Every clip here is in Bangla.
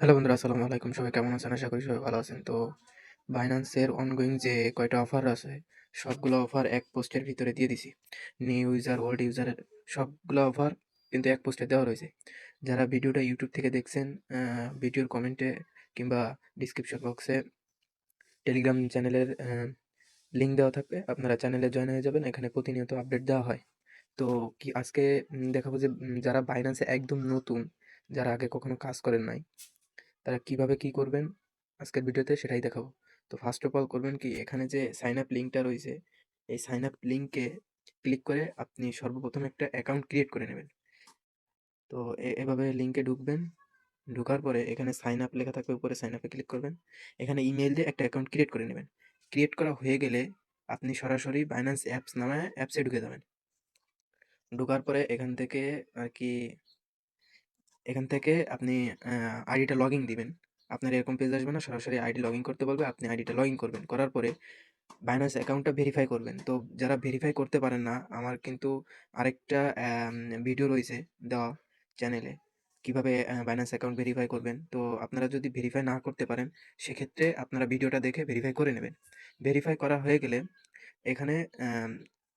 হ্যালো বন্ধুরা, আসসালামু আলাইকুম। সবাই কেমন আছেন? আশা করি সবাই ভালো আছেন। তো বাইন্যান্সের অনগোয়িং যে কয়টা অফার আছে, সবগুলো অফার এক পোস্টের ভিতরে দিয়ে দিছি। নিউ ইউজার, ওল্ড ইউজারের সবগুলো অফার কিন্তু এক পোস্টে দেওয়া রয়েছে। যারা ভিডিওটা ইউটিউব থেকে দেখছেন, ভিডিওর কমেন্টে কিংবা ডিসক্রিপশন বক্সে টেলিগ্রাম চ্যানেলের লিঙ্ক দেওয়া থাকবে। আপনারা চ্যানেলে জয়েন হয়ে যাবেন। এখানে প্রতিনিয়ত আপডেট দেওয়া হয়। তো কি আজকে দেখাবো যে যারা বাইন্যান্সে একদম নতুন, যারা আগে কখনো কাজ করেন নাই, তারা কিভাবে কি করবেন আজকের ভিডিওতে সেটাই দেখাবো। তো ফার্স্ট অফ অল করবেন কি, এখানে যে সাইন আপ লিঙ্কটা রয়েছে, এই সাইন আপ লিঙ্কে ক্লিক করে আপনি সর্বপ্রথম একটা অ্যাকাউন্ট ক্রিয়েট করে নেবেন। তো এভাবে লিঙ্কে ঢুকবেন। ঢোকার পরে এখানে সাইন আপ লেখা থাকবে, উপরে সাইন আপে ক্লিক করবেন। এখানে ইমেইল দিয়ে একটা অ্যাকাউন্ট ক্রিয়েট করে নেবেন। ক্রিয়েট করা হয়ে গেলে আপনি সরাসরি বাইন্যান্স অ্যাপস নামে অ্যাপসে ঢুকে যাবেন। ঢোকার পরে আর কি এখান থেকে আপনি আইডিটা লগইন দিবেন। আপনার এরকম পেজ আসবে না, সরাসরি আইডি লগইন করতে বলবে। আপনি আইডিটা লগইন করবেন। করার পরে বাইন্যান্স অ্যাকাউন্টটা ভেরিফাই করবেন। তো যারা ভেরিফাই করতে পারেন না, আমার কিন্তু আরেকটা ভিডিও রয়েছে দেওয়া চ্যানেলে, কিভাবে বাইন্যান্স অ্যাকাউন্ট ভেরিফাই করবেন। তো আপনারা যদি ভেরিফাই না করতে পারেন, সেক্ষেত্রে আপনারা ভিডিওটা দেখে ভেরিফাই করে নেবেন। ভেরিফাই করা হয়ে গেলে এখানে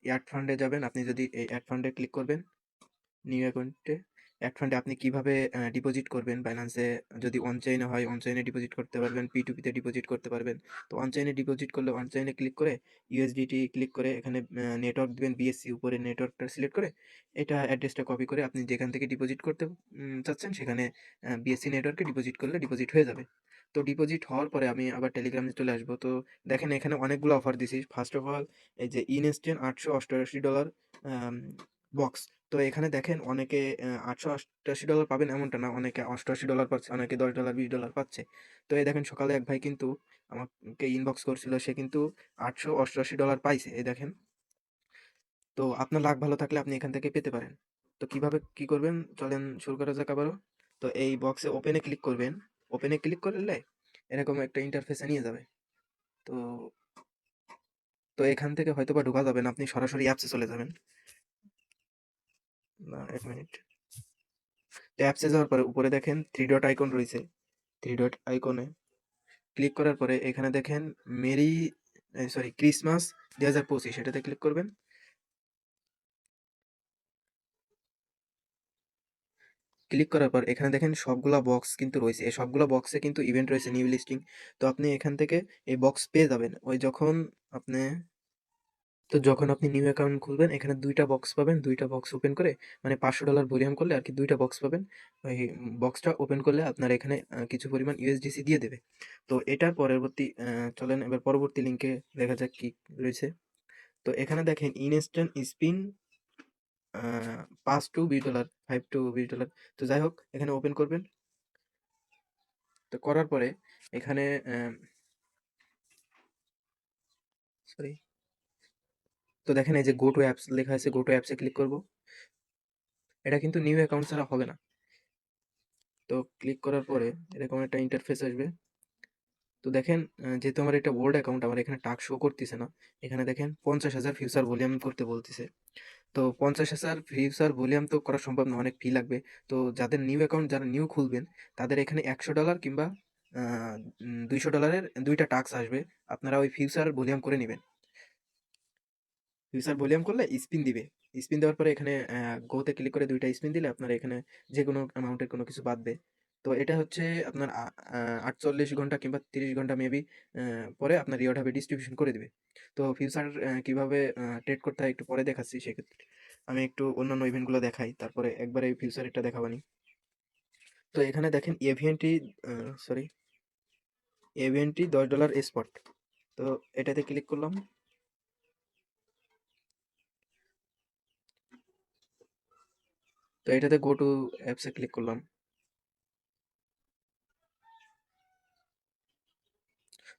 অ্যাড ফান্ডে যাবেন। আপনি যদি এই অ্যাড ফান্ডে ক্লিক করবেন, নিউ অ্যাকাউন্টে অ্যাড ফান্ডে আপনি কিভাবে ডিপোজিট করবেন বাইন্যান্সে, যদি অন চেইনে হয় অন চেইনে ডিপোজিট করতে পারবেন, P2P তে ডিপোজিট করতে পারবেন। তো অন চেইনে ডিপোজিট করলে অন চেইনে ক্লিক করে USDT ক্লিক করে এখানে নেটওয়ার্ক দিবেন, BSC উপরে নেটওয়ার্কটা সিলেক্ট করে এটা অ্যাড্রেসটা কপি করে আপনি যেখান থেকে ডিপোজিট করতে চাচ্ছেন সেখানে BSC নেটওয়ার্কে ডিপোজিট করলে ডিপোজিট হয়ে যাবে। তো ডিপোজিট হওয়ার পরে আমি আবার টেলিগ্রামে চলে আসবো। তো দেখেন এখানে অনেকগুলো অফার দিছি। ফার্স্ট অফ অল এই যে ইনস্ট্যান্ট $888 আম বক্স। তো এখানে দেখেন অনেকে $888 পাবেন এমনটা না। অনেকে $88 পাচ্ছে, অনেকে $10, $20 পাচ্ছে। তো এই দেখেন সকালে এক ভাই কিন্তু আমাকে ইনবক্স করছিল। সে কিন্তু $888 পাইছে। এই দেখেন। তো আপনার লাক ভালো থাকলে আপনি এখান থেকে পেতে পারেন। তো কিভাবে কি করবেন চলেন শুরু করা যাক আবারও। তো এই বক্সে ওপেন এ ক্লিক করবেন। ওপেন এ ক্লিক করলে এরকম একটা ইন্টারফেসে নিয়ে যাবে। তো তো এখান থেকে হয়তোবা ঢোকা যাবে না। আপনি সরাসরি অ্যাপসে চলে যাবেন। না ১ মিনিট। তো অ্যাপসে যাওয়ার পরে উপরে দেখেন 3 ডট আইকন রয়েছে। 3 ডট আইকনে ক্লিক করার পরে এখানে দেখেন মেরি সরি ক্রিসমাস ২০২৫ এটাতে ক্লিক করবেন। ক্লিক করার পর এখানে দেখেন সবগুলা বক্স কিন্তু রয়েছে। এই সবগুলা বক্সে কিন্তু ইভেন্ট রয়েছে, নিউ লিস্টিং। তো আপনি এখান থেকে এই বক্স পেয়ে যাবেন। ওই আপনি যখন আপনি নিউ অ্যাকাউন্ট খুলবেন এখানে ২ টা বক্স পাবেন। ২ টা বক্স ওপেন করে মানে $৫০০ ভরিয়াম করলে আরকি ২ টা বক্স পাবেন। ওই বক্সটা ওপেন করলে আপনার এখানে কিছু পরিমাণ USDC দিয়ে দেবে। তো এটার পরবর্তী চলেন এবার পরবর্তী লিঙ্কে দেখা যাক কি রয়েছে। তো এখানে দেখেন instant spin a $৫ to $২০, $৫ to $২০। তো যাই হোক এখানে ওপেন করবেন। তো করার পরে এখানে সরি। তো দেখেন এই যে গো টু অ্যাপস লেখা আছে, go to apps A click করব। এটা কিন্তু নিউ অ্যাকাউন্ট ছাড়া হবে না। তো ক্লিক করার পরে এরকম একটা ইন্টারফেস আসবে। তো দেখেন যেহেতু আমার এটা ওল্ড অ্যাকাউন্ট, আমার এখানে টাস্ক শো করতেছে না। এখানে দেখেন ৫০,০০০ ফিউচার ভলিউম করতে বলতেছে। তো ৫০,০০০ ফিউচার ভলিউম তো করা সম্ভব না, অনেক ফি লাগবে। তো যাদের নিউ অ্যাকাউন্ট যারা নিউ খুলবেন তাদের এখানে $১০০ কিংবা আ $২০০ এর ২ টা টাস্ক আসবে। আপনারা ওই ফিউচার ভলিউম করে নিবেন। ফিউচার ভলিউম করলে স্পিন দিবে। স্পিন দেওয়ার পরে এখানে গো তে ক্লিক করে ২ টা স্পিন দিলে আপনার এখানে যেকোনো অ্যামাউন্টের কোনো কিছু বাঁচবে। তো এটা হচ্ছে আপনার ৪৮ ঘন্টা কিংবা ৩০ ঘন্টা মেবি পরে আপনার রিওয়ার্ড হবে, ডিস্ট্রিবিউশন করে দিবে। তো ফিউচার কিভাবে ট্রেড করতে হয় একটু পরে দেখাচ্ছি। সেক্ষেত্রে আমি একটু অন্যান্য ইভেন্টগুলো দেখাই। তারপরে একবারে এই ফিউচারেরটা দেখাবানি। তো এখানে দেখেন আ সরি এভিএনটি $১০ স্পট। তো এটাতে ক্লিক করলাম। তো এটাতে go to apps A click করলাম।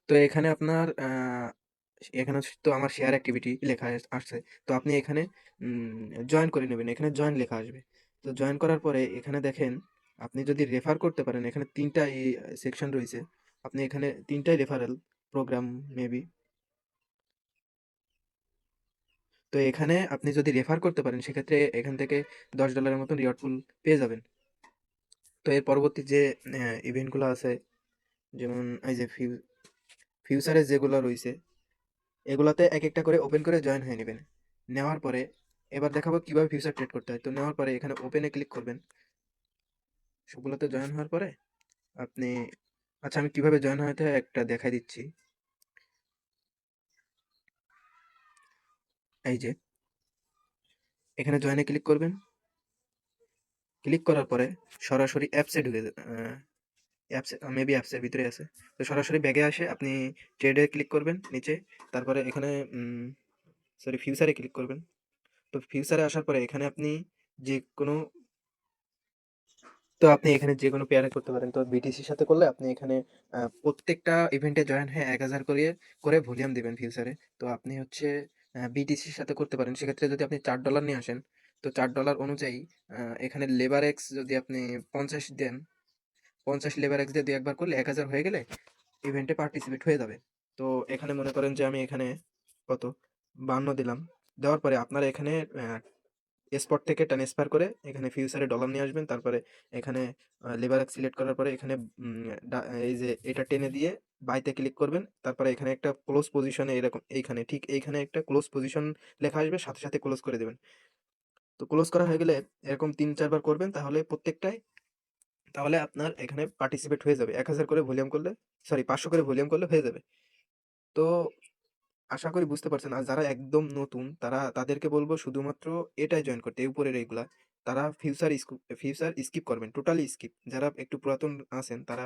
তো এখানে আপনার এখানে তো আমার শেয়ার অ্যাক্টিভিটি লেখা আসছে। তো আপনি এখানে জয়েন করে নেবেন। এখানে জয়েন লেখা আসবে। তো জয়েন করার পরে এখানে দেখেন আপনি যদি রেফার করতে পারেন, এখানে ৩ টা সেকশন রয়েছে। আপনি এখানে ৩ টাই রেফারেল প্রোগ্রাম মেবি। তো এখানে আপনি যদি রেফার করতে পারেন সেক্ষেত্রে এখান থেকে $১০ এর মতন রিওয়ার্ড পুল পেয়ে যাবেন। তো এর পরবর্তী যে ইভেন্টগুলো আছে, যেমন এই যে ফিউচারে যেগুলো রইছে, এগুলাতে এক একটা করে ওপেন করে জয়েন হয়ে নেবেন। নেওয়ার পরে এবার দেখাবো কিভাবে ফিউচার ট্রেড করতে হয়। তো নেওয়ার পরে এখানে ওপেনে ক্লিক করবেন। সবগুলোতে জয়েন হওয়ার পরে আপনি, আচ্ছা আমি কিভাবে জয়েন হতে হয় একটা দেখাই দিচ্ছি। এই যে এখানে জয়েনে ক্লিক করবেন। ক্লিক করার পরে সরাসরি অ্যাপসে ঢুকে অ্যাপস, মেবি অ্যাপসের ভিতরে আছে। তো সরাসরি ব্যাগে আসে আপনি ট্রেডে ক্লিক করবেন নিচে। তারপরে এখানে সরি ফিউচারে ক্লিক করবেন। তো ফিউচারে আসার পরে এখানে আপনি যে কোনো তো আপনি এখানে যেকোনো পেয়ারে করতে পারেন। তো বিটিসির সাথে করলে আপনি এখানে প্রত্যেকটা ইভেন্টে জয়েন হয়ে ১,০০০ করে ভলিউম দিবেন ফিউচারে। তো আপনি হচ্ছে বিটিসির সাথে করতে পারেন। সেক্ষেত্রে যদি আপনি $৪ নিয়ে আসেন, তো $৪ অনুযায়ী এখানে লেবার এক্স যদি আপনি ৫০ দেন, ৫০ লেবার এক্স দিয়ে ২ একবার করলে ১,০০০ হয়ে গেলে ইভেন্টে পার্টিসিপেট হয়ে যাবে। তো এখানে মনে করেন যে আমি এখানে কত ৫২ দিলাম। দেওয়ার পরে আপনারা এখানে স্পট থেকে ট্রান্সফার করে এখানে ফিউচারে ডলার নিয়ে আসবেন। তারপরে এখানে লিভার সিলেক্ট করার পরে এখানে এই যে এটা টেনে দিয়ে বাইতে ক্লিক করবেন। তারপরে এখানে একটা ক্লোজ পজিশনে এরকম এইখানে ঠিক এইখানে একটা ক্লোজ পজিশন লেখা আসবে, সাথে সাথে ক্লোজ করে দেবেন। তো ক্লোজ করা হয়ে গেলে এরকম ৩-৪ বার করবেন, তাহলে প্রত্যেকটায় তাহলে আপনার এখানে পার্টিসিপেট হয়ে যাবে। ১,০০০ করে ভলিউম করলে, সরি ৫০০ করে ভলিউম করলে হয়ে যাবে। তো আশা করি বুঝতে পারছেন। আর যারা একদম নতুন তাদেরকে বলবো শুধুমাত্র এটায় জয়েন করতে, এই উপরের এইগুলা। তারা ফিউচার স্কিপ করবেন। Totally skip. যারা একটু পুরাতন আছেন তারা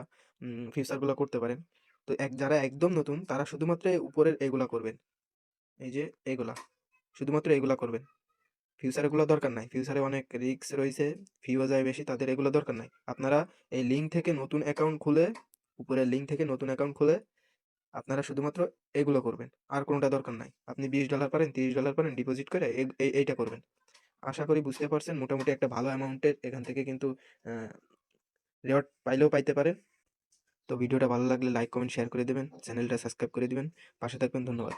ফিউচার গুলা করতে পারেন। তো যারা একদম নতুন তারা শুধুমাত্র এই উপরের এগুলা করবেন। এই যে এগুলা। শুধুমাত্র এগুলা করবেন। ফিউচার এগুলো দরকার নাই। ফিউচারে অনেক রিস্ক রইছে, ফিও যায় বেশি, তাদের এগুলো দরকার নাই। আপনারা এই লিঙ্ক থেকে নতুন অ্যাকাউন্ট খুলে, উপরের লিঙ্ক থেকে নতুন অ্যাকাউন্ট খুলে আপনারা শুধুমাত্র এগুলো করবেন। আর কোনটা দরকার নাই। আপনি $20 পারেন, $30 পারেন, ডিপোজিট করে এইটা করবেন। আশা করি বুঝতে পারছেন। মোটামুটি একটা ভালো অ্যামাউন্টের এখান থেকে কিন্তু আ রিওয়ার্ড পাইলেও পাইতে পারেন। তো ভিডিওটা ভালো লাগলে লাইক, কমেন্ট, শেয়ার করে দিবেন। চ্যানেলটা সাবস্ক্রাইব করে দিবেন। পাশে থাকবেন। ধন্যবাদ।